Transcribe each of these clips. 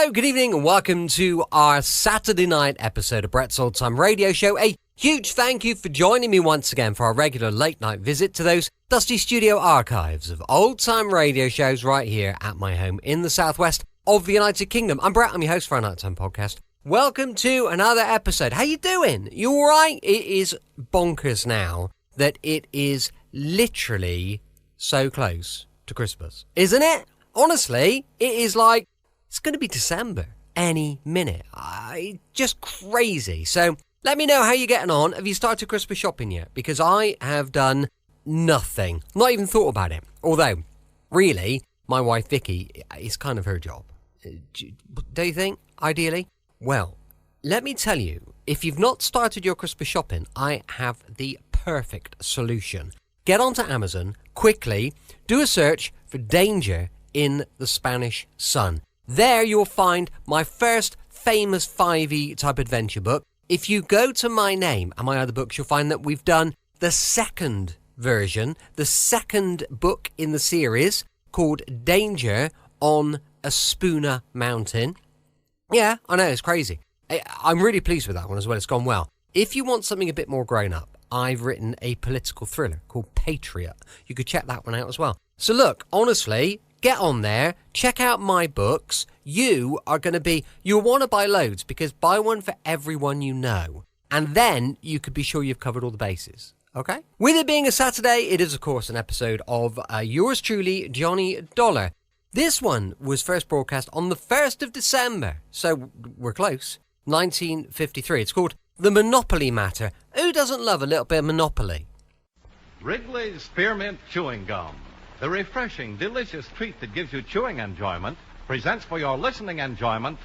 Hello, good evening, and welcome to our Saturday night episode of Brett's Old Time Radio Show. A huge thank you for joining me once again for our regular late night visit to those dusty studio archives of old time radio shows right here at my home in the southwest of the United Kingdom. I'm Brett, I'm your host for our Nighttime Podcast. Welcome to another episode. How you doing? You all right? It is bonkers now that it is literally so close to Christmas, isn't it? Honestly, it is like it's going to be December any minute. Just crazy. So let me know how you're getting on. Have you started Christmas shopping yet? Because I have done nothing. Not even thought about it. Although, really, my wife Vicky, it's kind of her job. Do you think, ideally? Well, let me tell you, if you've not started your Christmas shopping, I have the perfect solution. Get onto Amazon, quickly, do a search for Danger in the Spanish Sun. There you'll find my first famous 5e type adventure book. If you go to my name and my other books, you'll find that we've done the second version, the second book in the series called Danger on a Spooner Mountain. Yeah, I know, it's crazy. I'm really pleased with that one as well. It's gone well. If you want something a bit more grown up, I've written a political thriller called Patriot. You could check that one out as well. So look, honestly, get on there, check out my books. You'll want to buy loads because buy one for everyone you know. And then you could be sure you've covered all the bases. Okay? With it being a Saturday, it is of course an episode of yours truly, Johnny Dollar. This one was first broadcast on the 1st of December. So we're close. 1953. It's called The Monopoly Matter. Who doesn't love a little bit of Monopoly? Wrigley's Spearmint Chewing Gum, the refreshing, delicious treat that gives you chewing enjoyment, presents for your listening enjoyment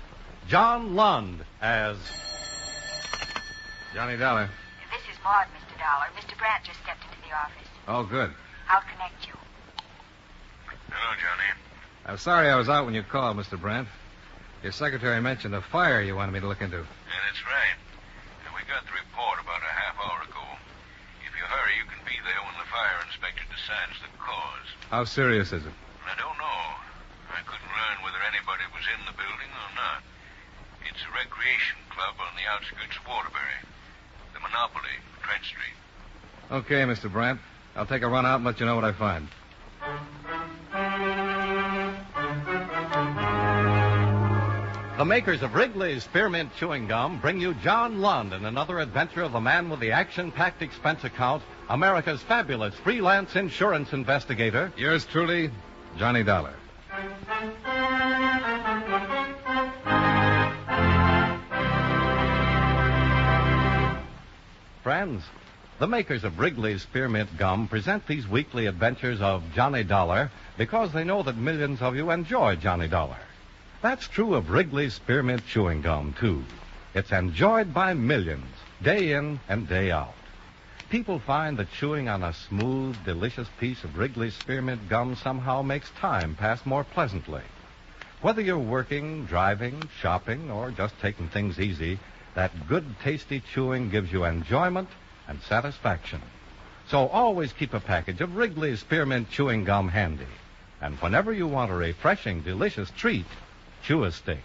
John Lund as Johnny Dollar. This is Maud, Mr. Dollar. Mr. Brandt just stepped into the office. Oh, good. I'll connect you. Hello, Johnny. I'm sorry I was out when you called, Mr. Brandt. Your secretary mentioned a fire you wanted me to look into. Yeah, that's right. And we got the report about a half hour ago. If you hurry, you can be there when the fire inspector decides the cause. How serious is it? I don't know. I couldn't learn whether anybody was in the building or not. It's a recreation club on the outskirts of Waterbury. The Monopoly, Trent Street. Okay, Mr. Brandt. I'll take a run out and let you know what I find. the makers of Wrigley's Spearmint Chewing Gum bring you John Lund in another adventure of the man with the action-packed expense account, America's fabulous freelance insurance investigator. Yours truly, Johnny Dollar. Friends, the makers of Wrigley's Spearmint Gum present these weekly adventures of Johnny Dollar because they know that millions of you enjoy Johnny Dollar. That's true of Wrigley's Spearmint Chewing Gum, too. It's enjoyed by millions, day in and day out. People find that chewing on a smooth, delicious piece of Wrigley's Spearmint Gum somehow makes time pass more pleasantly. Whether you're working, driving, shopping, or just taking things easy, that good, tasty chewing gives you enjoyment and satisfaction. So always keep a package of Wrigley's Spearmint Chewing Gum handy. And whenever you want a refreshing, delicious treat, chew a stick.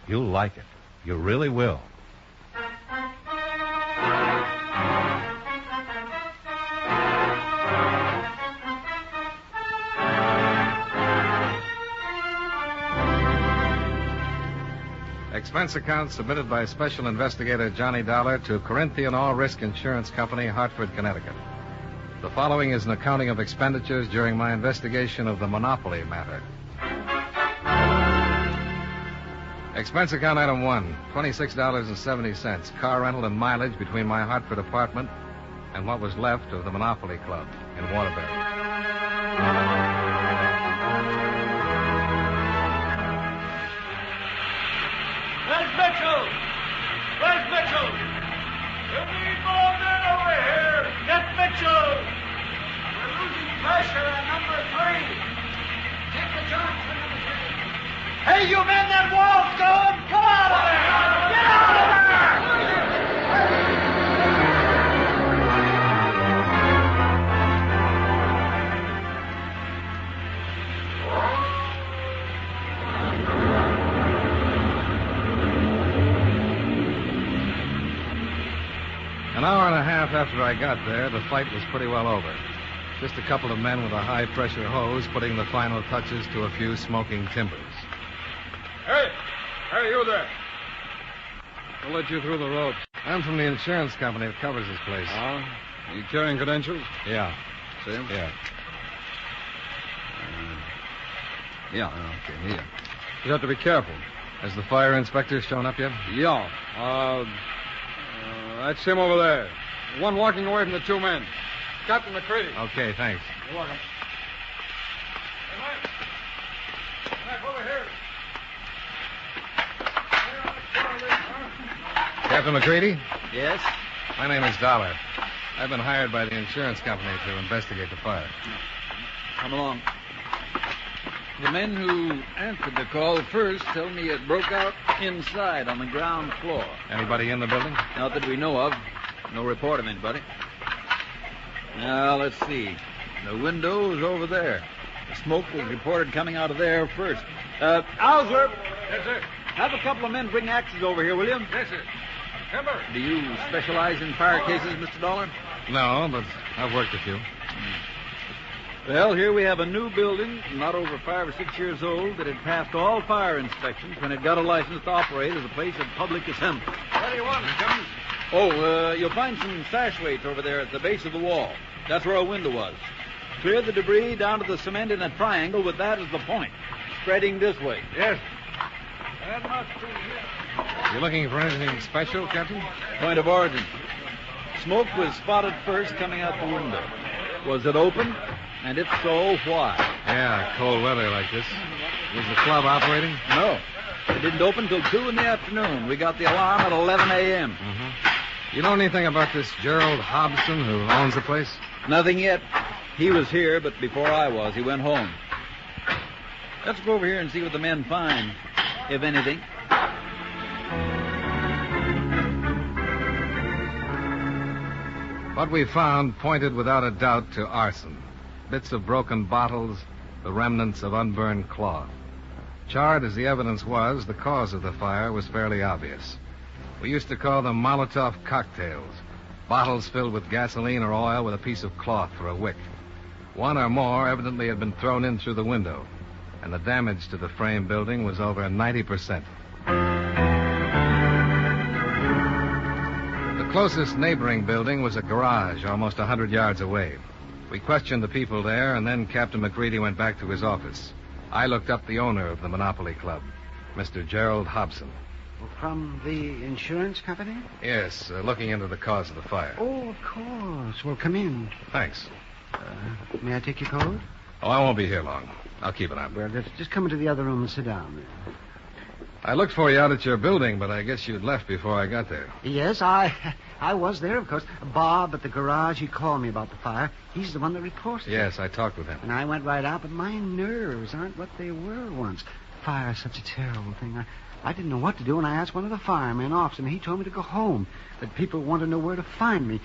You'll like it. You really will. Expense account submitted by Special Investigator Johnny Dollar to Corinthian All Risk Insurance Company, Hartford, Connecticut. The following is an accounting of expenditures during my investigation of the Monopoly matter. Expense account item 1, $26.70, car rental and mileage between my Hartford apartment and what was left of the Monopoly Club in Waterbury. Where's Mitchell? Where's Mitchell? We need more men over here. Get Mitchell. We're losing pressure on number 3. Take the charge for number 3. Hey, you men, that wall's going. Come out of there. Get out of An hour and a half after I got there, the fight was pretty well over. Just a couple of men with a high-pressure hose putting the final touches to a few smoking timbers. Hey, you there. We'll let you through the ropes. I'm from the insurance company that covers this place. Oh? You carrying credentials? Yeah. See him? Yeah. Okay, here. You have to be careful. Has the fire inspector shown up yet? Yeah. That's him over there. The one walking away from the two men. Captain McCready. Okay, thanks. You're welcome. Hey, Mike, over here. Captain McCready? Yes? My name is Dollar. I've been hired by the insurance company to investigate the fire. Come along. The men who answered the call first tell me it broke out inside on the ground floor. Anybody in the building? Not that we know of. No report of anybody. Now, let's see. The window's over there. The smoke was reported coming out of there first. Osler! Yes, sir. Have a couple of men bring axes over here, will you? Yes, sir. Timber. Do you specialize in fire cases, Mr. Dollar? No, but I've worked a few. Well, here we have a new building, not over 5 or 6 years old, that had passed all fire inspections when it got a license to operate as a place of public assembly. What do you want, Captain? Oh, you'll find some sash weights over there at the base of the wall. That's where a window was. Clear the debris down to the cement in a triangle with that as the point, spreading this way. Yes. That must be it. You looking for anything special, Captain? Point of origin. Smoke was spotted first coming out the window. Was it open? And if so, why? Yeah, cold weather like this. Was the club operating? No. It didn't open till 2 in the afternoon. We got the alarm at 11 a.m. You know anything about this Gerald Hobson who owns the place? Nothing yet. He was here, but before I was, he went home. Let's go over here and see what the men find, if anything. What we found pointed without a doubt to arson. Bits of broken bottles, the remnants of unburned cloth. Charred as the evidence was, the cause of the fire was fairly obvious. We used to call them Molotov cocktails. Bottles filled with gasoline or oil with a piece of cloth for a wick. One or more evidently had been thrown in through the window, and the damage to the frame building was over 90%. The closest neighboring building was a garage almost 100 yards away. We questioned the people there, and then Captain McCready went back to his office. I looked up the owner of the Monopoly Club, Mr. Gerald Hobson. From the insurance company? Yes, looking into the cause of the fire. Oh, of course. Well, come in. Thanks. May I take your coat? Oh, I won't be here long. I'll keep it on. Well, just come into the other room and sit down there. I looked for you out at your building, but I guess you'd left before I got there. Yes, I was there, of course. Bob at the garage, he called me about the fire. He's the one that reported it. Yes, I talked with him. And I went right out, but my nerves aren't what they were once. Fire's such a terrible thing. I didn't know what to do, and I asked one of the firemen off, and he told me to go home, that people want to know where to find me.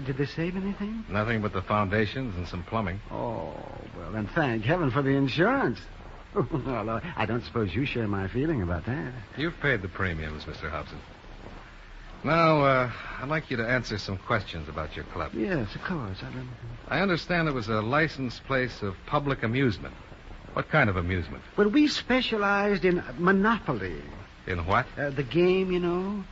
Did they save anything? Nothing but the foundations and some plumbing. Oh, well, then thank heaven for the insurance. Well, I don't suppose you share my feeling about that. You've paid the premiums, Mr. Hobson. Now, I'd like you to answer some questions about your club. Yes, of course. I understand it was a licensed place of public amusement. What kind of amusement? Well, we specialized in Monopoly. In what? The game, you know.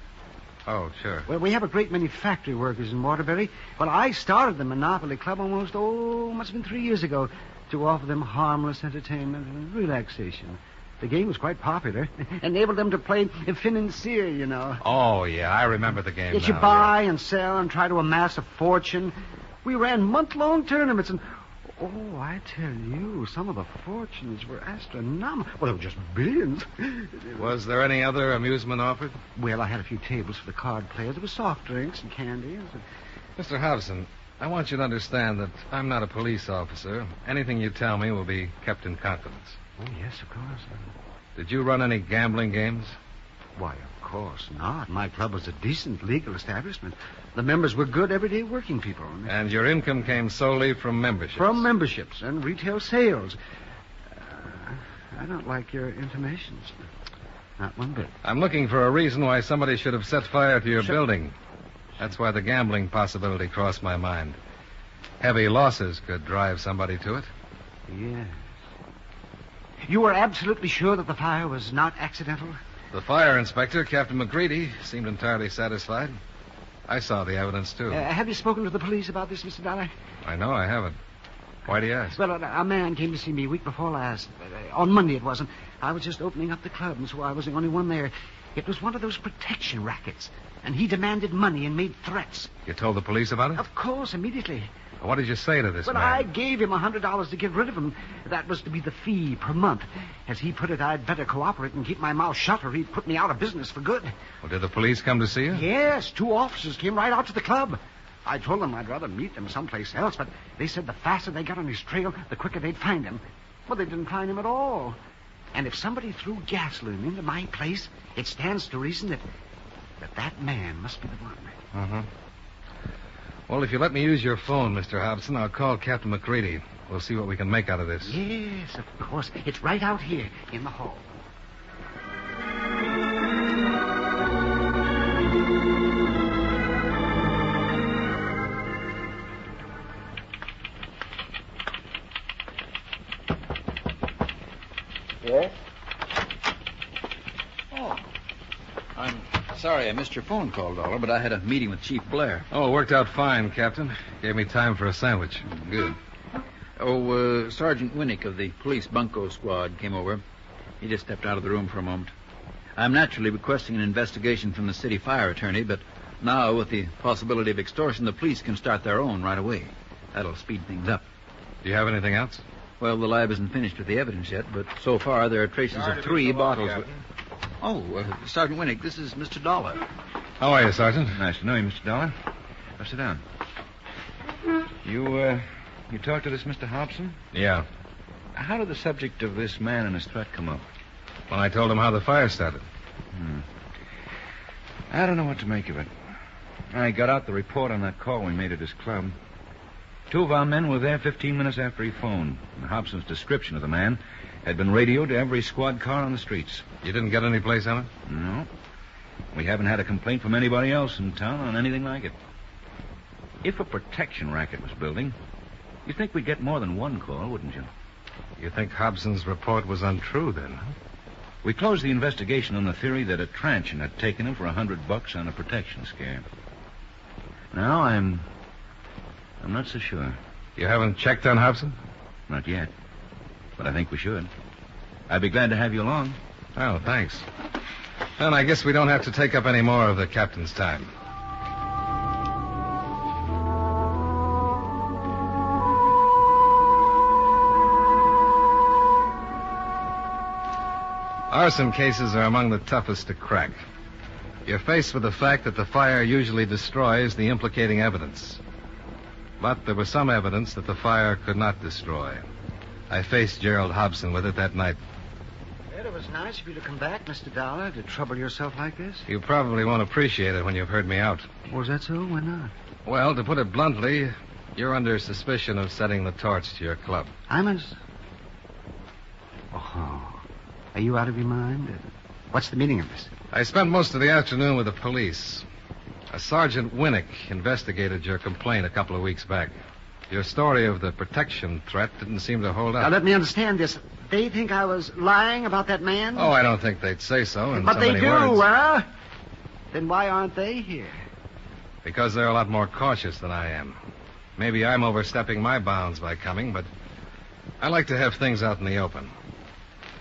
Oh, sure. Well, we have a great many factory workers in Waterbury. Well, I started the Monopoly Club must have been 3 years ago, to offer them harmless entertainment and relaxation. The game was quite popular. Enabled them to play financier, you know. Oh, yeah, I remember the game Yes, now. you buy and sell and try to amass a fortune. We ran month-long tournaments and... Oh, I tell you, some of the fortunes were astronomical. Well, they were just billions. Was there any other amusement offered? Well, I had a few tables for the card players. There was soft drinks and candies. Mr. Hobson, I want you to understand that I'm not a police officer. Anything you tell me will be kept in confidence. Oh, yes, of course. Did you run any gambling games? Why, of course not. My club was a decent legal establishment. The members were good, everyday working people. And your income came solely from memberships? From memberships and retail sales. I don't like your intimations. Not one bit. I'm looking for a reason why somebody should have set fire to your building. That's why the gambling possibility crossed my mind. Heavy losses could drive somebody to it. Yes. You were absolutely sure that the fire was not accidental? The fire inspector, Captain McGreedy, seemed entirely satisfied. I saw the evidence, too. Have you spoken to the police about this, Mr. Dollar? I know I haven't. Why do you ask? Well, a man came to see me a week before last. On Monday it wasn't. I was just opening up the club, and so I was the only one there. It was one of those protection rackets, and he demanded money and made threats. You told the police about it? Of course, immediately. What did you say to this man? I gave him $100 to get rid of him. That was to be the fee per month. As he put it, I'd better cooperate and keep my mouth shut, or he'd put me out of business for good. Well, did the police come to see you? Yes, 2 officers came right out to the club. I told them I'd rather meet them someplace else, but they said the faster they got on his trail, the quicker they'd find him. Well, they didn't find him at all. And if somebody threw gasoline into my place, it stands to reason that man must be the one. Uh-huh. Well, if you let me use your phone, Mr. Hobson, I'll call Captain McGreedy. We'll see what we can make out of this. Yes, of course. It's right out here in the hall. Yes? Oh. I'm sorry I missed your phone call, Dollar, but I had a meeting with Chief Blair. Oh, it worked out fine, Captain. Gave me time for a sandwich. Good. Oh, Sergeant Winnick of the police bunco squad came over. He just stepped out of the room for a moment. I'm naturally requesting an investigation from the city fire attorney, but now, with the possibility of extortion, the police can start their own right away. That'll speed things up. Do you have anything else? Well, the lab isn't finished with the evidence yet, but so far there are traces of 3 bottles. Sergeant Winnick, this is Mr. Dollar. How are you, Sergeant? Nice to know you, Mr. Dollar. Now, sit down. You talked to this Mr. Hobson? Yeah. How did the subject of this man and his threat come up? Well, I told him how the fire started. I don't know what to make of it. I got out the report on that call we made at his club. 2 of our men were there 15 minutes after he phoned. And Hobson's description of the man had been radioed to every squad car on the streets. You didn't get any place on it? No. We haven't had a complaint from anybody else in town on anything like it. If a protection racket was building, you'd think we'd get more than 1 call, wouldn't you? You think Hobson's report was untrue, then, huh? We closed the investigation on the theory that a transion had taken him for $100 on a protection scare. Now I'm not so sure. You haven't checked on Hobson? Not yet. But I think we should. I'd be glad to have you along. Oh, thanks. Then I guess we don't have to take up any more of the captain's time. Arson cases are among the toughest to crack. You're faced with the fact that the fire usually destroys the implicating evidence. But there was some evidence that the fire could not destroy. I faced Gerald Hobson with it that night. Well, it was nice of you to come back, Mr. Dollar, to trouble yourself like this. You probably won't appreciate it when you've heard me out. Was that so? Why not? Well, to put it bluntly, you're under suspicion of setting the torch to your club. Oh. Are you out of your mind? What's the meaning of this? I spent most of the afternoon with the police. A Sergeant Winnick investigated your complaint a couple of weeks back. Your story of the protection threat didn't seem to hold up. Now, let me understand this. They think I was lying about that man? Oh, I don't think they'd say so. But they do, huh? Then why aren't they here? Because they're a lot more cautious than I am. Maybe I'm overstepping my bounds by coming, but I like to have things out in the open.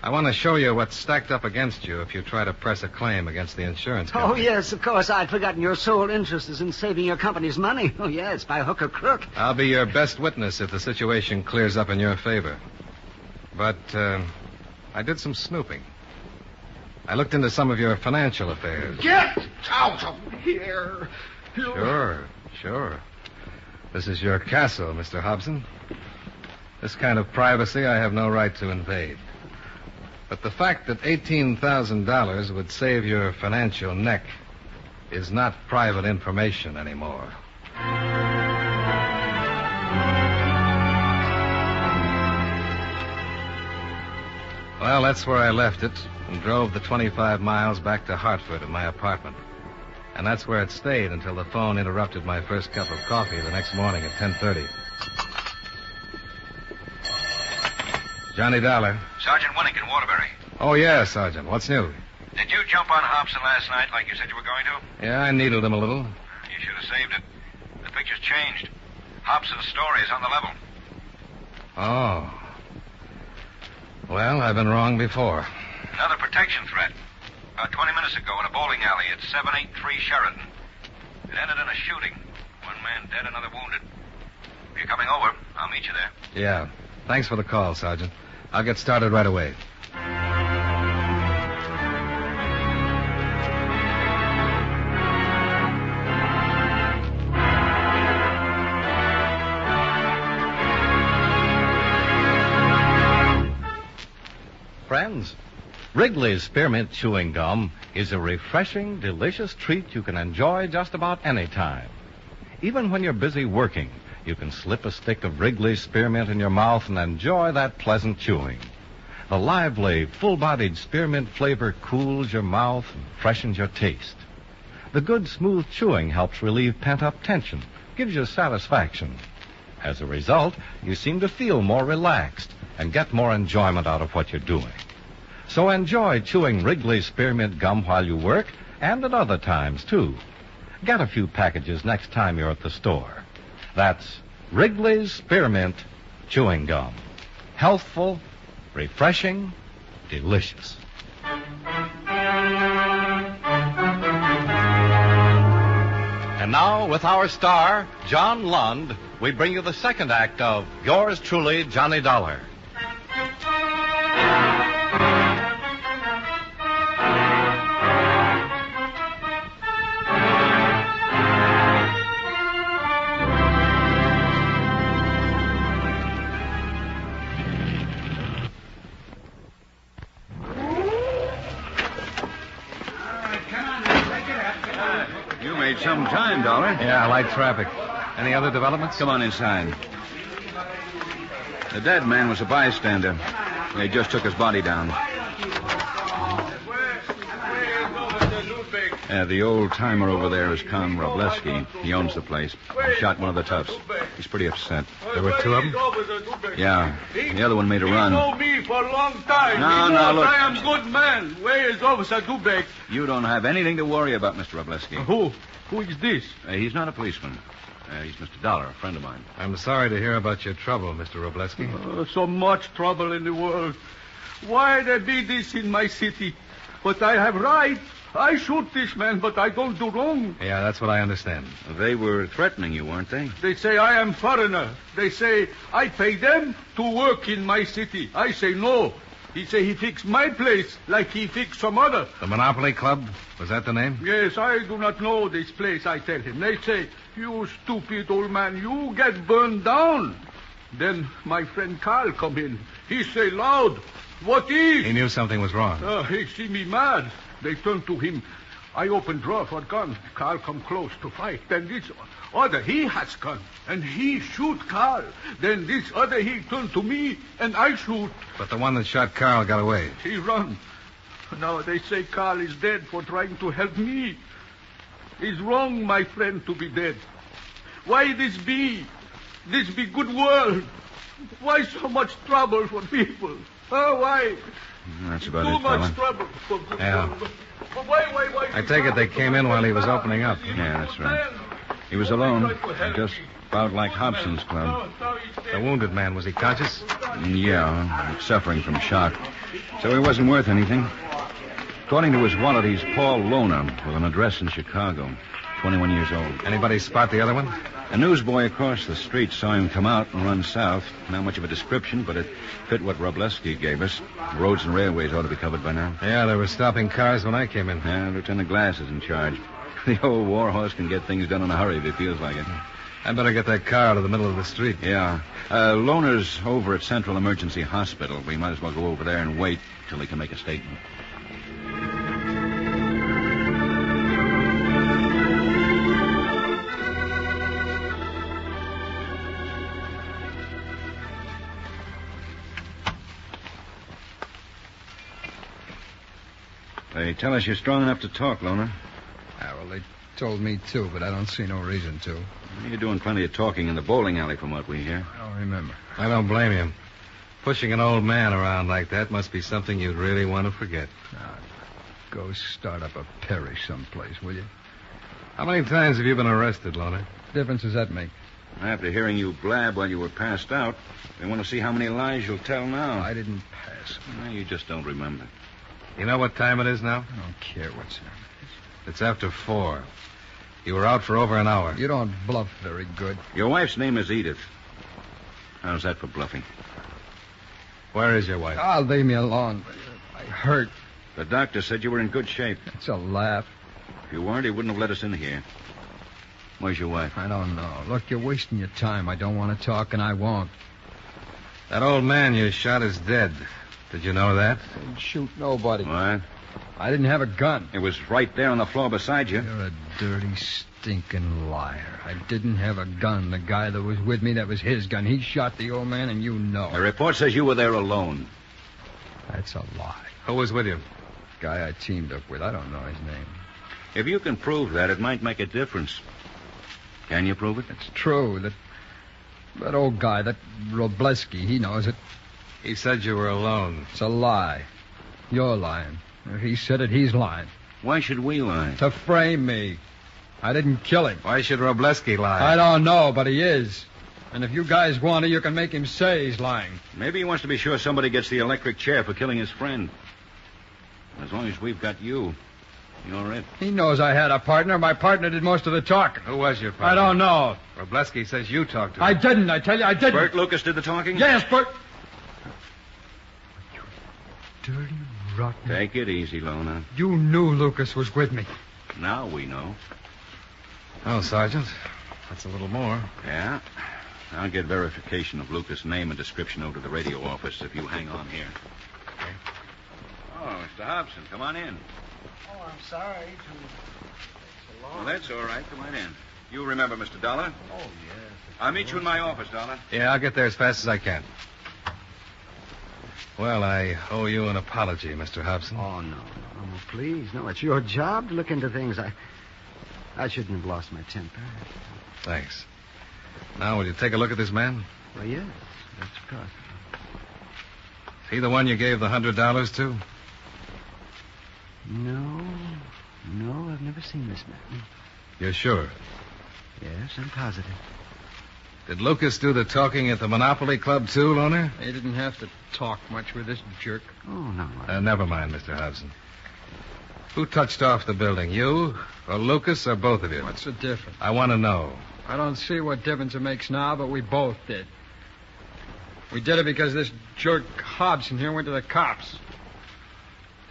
I want to show you what's stacked up against you if you try to press a claim against the insurance company. Oh, yes, of course. I'd forgotten your sole interest is in saving your company's money. Oh, yes, by hook or crook. I'll be your best witness if the situation clears up in your favor. But I did some snooping. I looked into some of your financial affairs. Get out of here! Sure. This is your castle, Mr. Hobson. This kind of privacy I have no right to invade. But the fact that $18,000 would save your financial neck is not private information anymore. Well, that's where I left it and drove the 25 miles back to Hartford to my apartment. And that's where it stayed until the phone interrupted my first cup of coffee the next morning at 10:30. Johnny Dollar. Sergeant Winnick in Waterbury. Oh, yeah, Sergeant. What's new? Did you jump on Hobson last night like you said you were going to? Yeah, I needled him a little. You should have saved it. The picture's changed. Hobson's story is on the level. Oh. Well, I've been wrong before. Another protection threat. About 20 minutes ago in a bowling alley at 783 Sheridan. It ended in a shooting. One man dead, another wounded. If you're coming over, I'll meet you there. Yeah. Thanks for the call, Sergeant. I'll get started right away. Friends, Wrigley's Spearmint Chewing Gum is a refreshing, delicious treat you can enjoy just about any time. Even when you're busy working, you can slip a stick of Wrigley's Spearmint in your mouth and enjoy that pleasant chewing. The lively, full-bodied spearmint flavor cools your mouth and freshens your taste. The good, smooth chewing helps relieve pent-up tension, gives you satisfaction. As a result, you seem to feel more relaxed and get more enjoyment out of what you're doing. So enjoy chewing Wrigley's Spearmint Gum while you work and at other times, too. Get a few packages next time you're at the store. That's Wrigley's Spearmint Chewing Gum. Healthful, refreshing, delicious. And now, with our star, John Lund, we bring you the second act of Yours Truly, Johnny Dollar. You made some time, Dollar. Yeah, light traffic. Any other developments? Come on inside. The dead man was a bystander. They just took his body down. The old-timer over there is Con Robleski. He owns the place. He shot one of the toughs. He's pretty upset. There were two of them? Yeah. The other one made a run. You know me for a long time. No, look. I am good man. Where is Officer Dubek? You don't have anything to worry about, Mr. Robleski. Who? Who is this? He's not a policeman. He's Mr. Dollar, a friend of mine. I'm sorry to hear about your trouble, Mr. Robleski. So much trouble in the world. Why there be this in my city? But I have right. I shoot this man, but I don't do wrong. Yeah, that's what I understand. They were threatening you, weren't they? They say I am foreigner. They say I pay them to work in my city. I say no. He say he fix my place like he fix some other. The Monopoly Club? Was that the name? Yes, I do not know this place, I tell him. They say, you stupid old man, you get burned down. Then my friend Carl come in. He say loud, what is? He knew something was wrong. He see me mad. They turn to him. I open drawer for gun. Carl come close to fight. Then this other, he has gun. And he shoot Carl. Then this other, he turn to me, and I shoot. But the one that shot Carl got away. He run. Now they say Carl is dead for trying to help me. It's wrong, my friend, to be dead. Why this be? This be good world. Why so much trouble for people? Oh, why? That's about Too it, fella. much trouble for good Yeah. world. Why I take it they came in while he was opening up. Yeah, that's right. He was alone, just about like Hobson's club. The wounded man, was he conscious? Yeah, suffering from shock. So he wasn't worth anything. According to his wallet, he's Paul Lona, with an address in Chicago. 21 years old. Anybody spot the other one? A newsboy across the street saw him come out and run south. Not much of a description, but it fit what Robleski gave us. Roads and railways ought to be covered by now. Yeah, they were stopping cars when I came in. Yeah, Lieutenant Glass is in charge. The old warhorse can get things done in a hurry if he feels like it. I better get that car out of the middle of the street. Yeah. Loner's over at Central Emergency Hospital. We might as well go over there and wait till he can make a statement. They tell us you're strong enough to talk, Loner. Well, they told me too, but I don't see no reason to. You're doing plenty of talking in the bowling alley from what we hear. I don't remember. I don't blame you. Pushing an old man around like that must be something you'd really want to forget. Go start up a parish someplace, will you? How many times have you been arrested, Loner? What difference does that make? After hearing you blab while you were passed out, they want to see how many lies you'll tell now. I didn't pass. Well, you just don't remember. You know what time it is now? I don't care what's time. It's after 4. You were out for over an hour. You don't bluff very good. Your wife's name is Edith. How's that for bluffing? Where is your wife? Oh, leave me alone. I hurt. The doctor said you were in good shape. It's a laugh. If you weren't, he wouldn't have let us in here. Where's your wife? I don't know. Look, you're wasting your time. I don't want to talk, and I won't. That old man you shot is dead. Did you know that? I didn't shoot nobody. What? I didn't have a gun. It was right there on the floor beside you. You're a dirty, stinking liar. I didn't have a gun. The guy that was with me, that was his gun. He shot the old man, and you know. The report says you were there alone. That's a lie. Who was with you? Guy I teamed up with. I don't know his name. If you can prove that, it might make a difference. Can you prove it? It's true. That old guy, that Robleski, he knows it. He said you were alone. It's a lie. You're lying. If he said it, he's lying. Why should we lie? To frame me. I didn't kill him. Why should Robleski lie? I don't know, but he is. And if you guys want to, you can make him say he's lying. Maybe he wants to be sure somebody gets the electric chair for killing his friend. As long as we've got you, you're it. He knows I had a partner. My partner did most of the talking. Who was your partner? I don't know. Robleski says you talked to him. I didn't. I tell you, I didn't. Bert Lucas did the talking? Yes, Bert. You dirty, rotten... Take it easy, Lona. You knew Lucas was with me. Now we know. Oh, Sergeant. That's a little more. Yeah? I'll get verification of Lucas' name and description over to the radio office if you hang on here. Okay. Oh, Mr. Hobson, come on in. Oh, I'm sorry to take so long. Well, that's all right. Come on in. You remember Mr. Dollar? Oh, yes. I'll meet you in my office, Dollar. Yeah, I'll get there as fast as I can. Well, I owe you an apology, Mr. Hobson. Oh, no, please. No, it's your job to look into things. I shouldn't have lost my temper. Thanks. Now, will you take a look at this man? Well, yes, that's possible. Is he the one you gave the $100 to? No, I've never seen this man. You're sure? Yes, I'm positive. Did Lucas do the talking at the Monopoly Club, too, Loner? He didn't have to talk much with this jerk. Oh, no. Never mind, Mr. Hobson. Who touched off the building, you or Lucas or both of you? What's the difference? I want to know. I don't see what difference it makes now, but we both did. We did it because this jerk Hobson here went to the cops.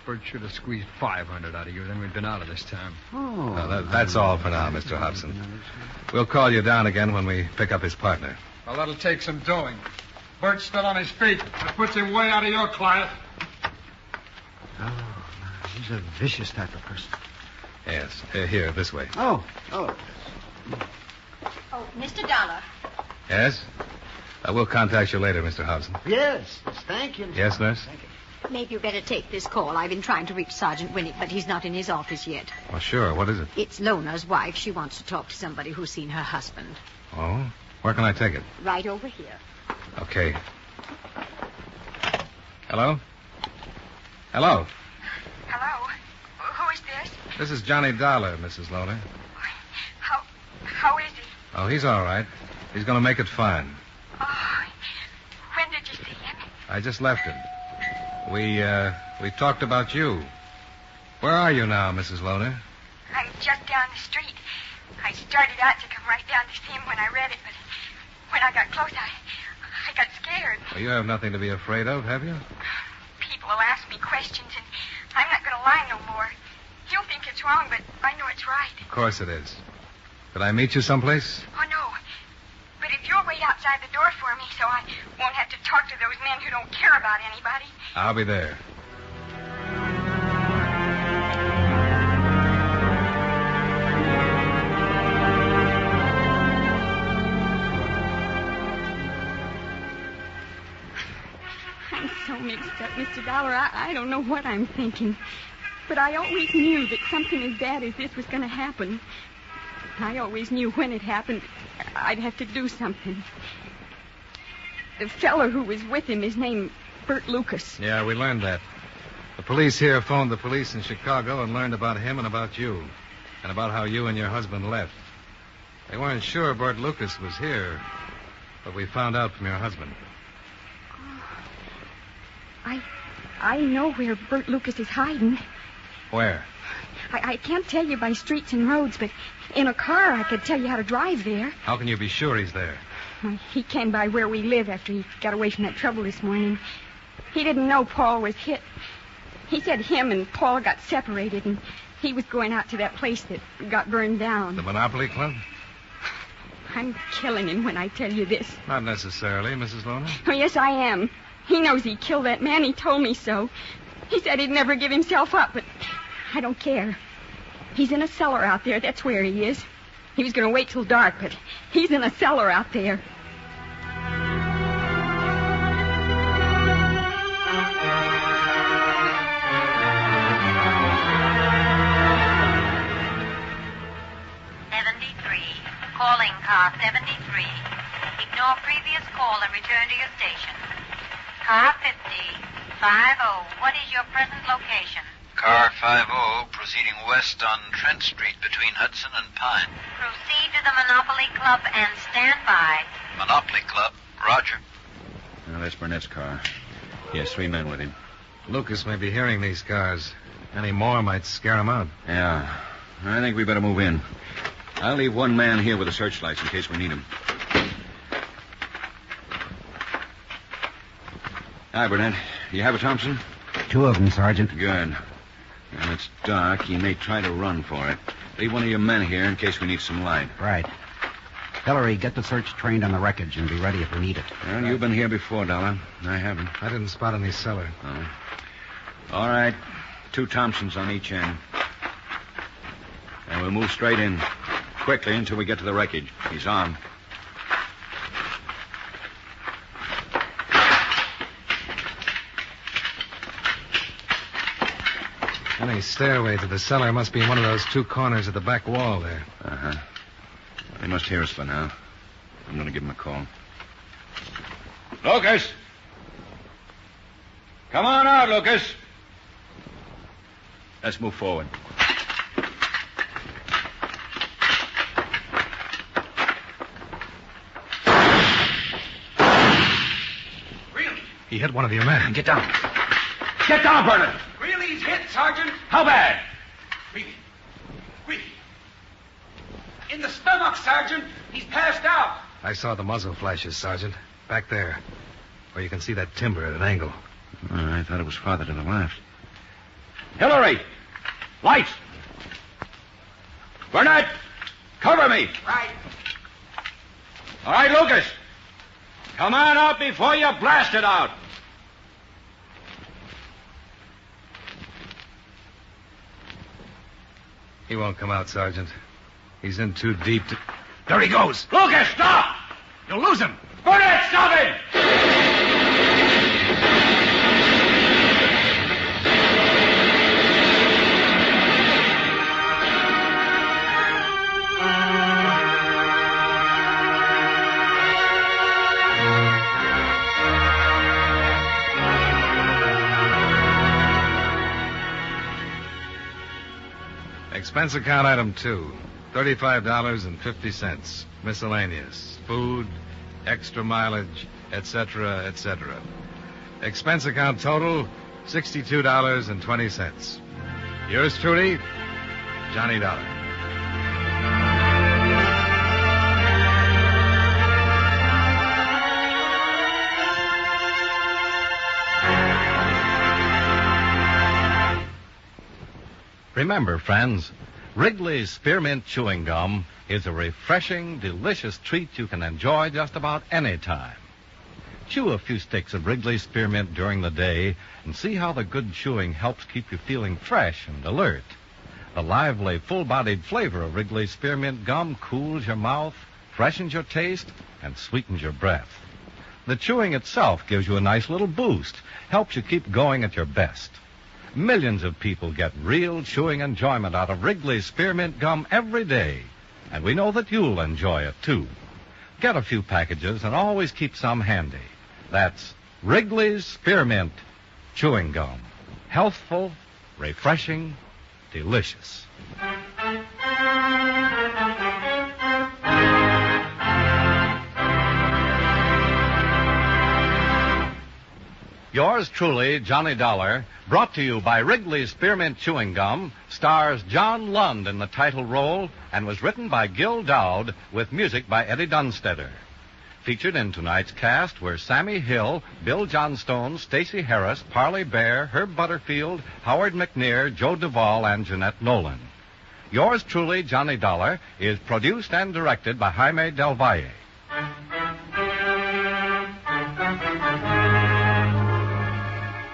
Bert should have squeezed $500 out of you, then we'd been out of this town. Oh. That's all for now, Mr. Hobson. We'll call you down again when we pick up his partner. Well, that'll take some doing. Bert's still on his feet. That puts him way out of your client. Oh, he's a vicious type of person. Yes. Here, this way. Oh. Oh, Mr. Dollar. Yes? We'll contact you later, Mr. Hobson. Yes, thank you. Yes, nurse? Thank you. Maybe you better take this call. I've been trying to reach Sergeant Winnick, but he's not in his office yet. Oh, sure. What is it? It's Lona's wife. She wants to talk to somebody who's seen her husband. Oh? Where can I take it? Right over here. Okay. Hello? Hello? Hello? Who is this? This is Johnny Dollar, Mrs. Loner. How is he? Oh, he's all right. He's going to make it fine. Oh, when did you see him? I just left him. We talked about you. Where are you now, Mrs. Loner? I'm just down the street. I started out to come right down to see him when I read it, but when I got close, I got scared. Well, you have nothing to be afraid of, have you? People will ask me questions, and I'm not going to lie no more. You'll think it's wrong, but I know it's right. Of course it is. Could I meet you someplace? Oh, no. But if you'll wait outside the door for me so I won't have to talk to those men who don't care about anybody. I'll be there. I'm so mixed up, Mr. Dollar. I don't know what I'm thinking. But I always knew that something as bad as this was going to happen. I always knew when it happened, I'd have to do something. The fellow who was with him is named Bert Lucas. Yeah, we learned that. The police here phoned the police in Chicago and learned about him and about you. And about how you and your husband left. They weren't sure Bert Lucas was here, but we found out from your husband. I know where Bert Lucas is hiding. Where? I can't tell you by streets and roads, but in a car I could tell you how to drive there. How can you be sure he's there? He came by where we live after he got away from that trouble this morning. He didn't know Paul was hit. He said him and Paul got separated, and he was going out to that place that got burned down. The Monopoly Club? I'm killing him when I tell you this. Not necessarily, Mrs. Lona. Oh, yes, I am. He knows he killed that man. He told me so. He said he'd never give himself up, but I don't care. He's in a cellar out there. That's where he is. He was going to wait till dark, but he's in a cellar out there. Calling car 73. Ignore previous call and return to your station. Car 50. 50. What is your present location? Car 50 proceeding west on Trent Street between Hudson and Pine. Proceed to the Monopoly Club and stand by. Monopoly Club. Roger. Now, that's Burnett's car. He has 3 men with him. Lucas may be hearing these cars. Any more might scare him out. Yeah. I think we better move in. I'll leave 1 man here with the searchlights in case we need him. Hi, Burnett. You have a Thompson? 2 of them, Sergeant. Good. When it's dark, he may try to run for it. Leave 1 of your men here in case we need some light. Right. Hillary, get the search trained on the wreckage and be ready if we need it. Well, you've been here before, Dollar. I haven't. I didn't spot any cellar. Oh. All right. 2 Thompsons on each end. And we'll move straight in. Quickly until we get to the wreckage. He's armed. Any stairway to the cellar must be in one of those 2 corners of the back wall there. Uh-huh. They must hear us for now. I'm going to give them a call. Lucas! Come on out, Lucas. Let's move forward. He hit one of your men. Get down. Get down, Burnett. Really, he's hit, Sergeant. How bad? We. In the stomach, Sergeant. He's passed out. I saw the muzzle flashes, Sergeant. Back there. Where you can see that timber at an angle. Oh, I thought it was farther to the left. Hillary! Lights! Burnett! Cover me! Right. All right, Lucas. Come on out before you blast it out. He won't come out, Sergeant. He's in too deep to... There he goes. Lucas, stop! You'll lose him. Burnett, stop him! Expense account item 2. $35.50. Miscellaneous. Food, extra mileage, etc., etc. Expense account total, $62.20. Yours truly, Johnny Dollar. Remember, friends, Wrigley's Spearmint Chewing Gum is a refreshing, delicious treat you can enjoy just about any time. Chew a few sticks of Wrigley's Spearmint during the day and see how the good chewing helps keep you feeling fresh and alert. The lively, full-bodied flavor of Wrigley's Spearmint Gum cools your mouth, freshens your taste, and sweetens your breath. The chewing itself gives you a nice little boost, helps you keep going at your best. Millions of people get real chewing enjoyment out of Wrigley's Spearmint Gum every day. And we know that you'll enjoy it, too. Get a few packages and always keep some handy. That's Wrigley's Spearmint Chewing Gum. Healthful, refreshing, delicious. Yours truly, Johnny Dollar, brought to you by Wrigley's Spearmint Chewing Gum, stars John Lund in the title role and was written by Gil Dowd with music by Eddie Dunstetter. Featured in tonight's cast were Sammy Hill, Bill Johnstone, Stacey Harris, Parley Bear, Herb Butterfield, Howard McNear, Joe Duvall, and Jeanette Nolan. Yours truly, Johnny Dollar, is produced and directed by Jaime Del Valle.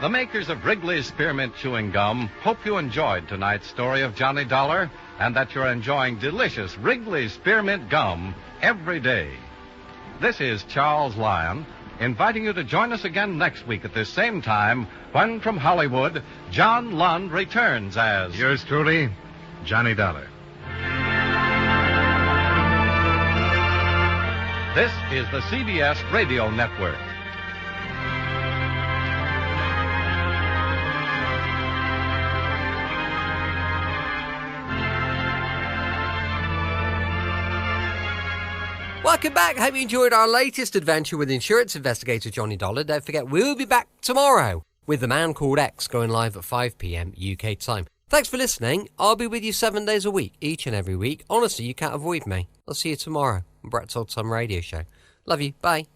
The makers of Wrigley's Spearmint Chewing Gum hope you enjoyed tonight's story of Johnny Dollar and that you're enjoying delicious Wrigley's Spearmint Gum every day. This is Charles Lyon, inviting you to join us again next week at this same time when, from Hollywood, John Lund returns as... Yours truly, Johnny Dollar. This is the CBS Radio Network. Welcome back. Hope you enjoyed our latest adventure with insurance investigator Johnny Dollar. Don't forget, we'll be back tomorrow with The Man Called X, going live at 5 p.m. UK time. Thanks for listening. I'll be with you 7 days a week, each and every week. Honestly, you can't avoid me. I'll see you tomorrow on Brett's Old Time Radio Show. Love you. Bye.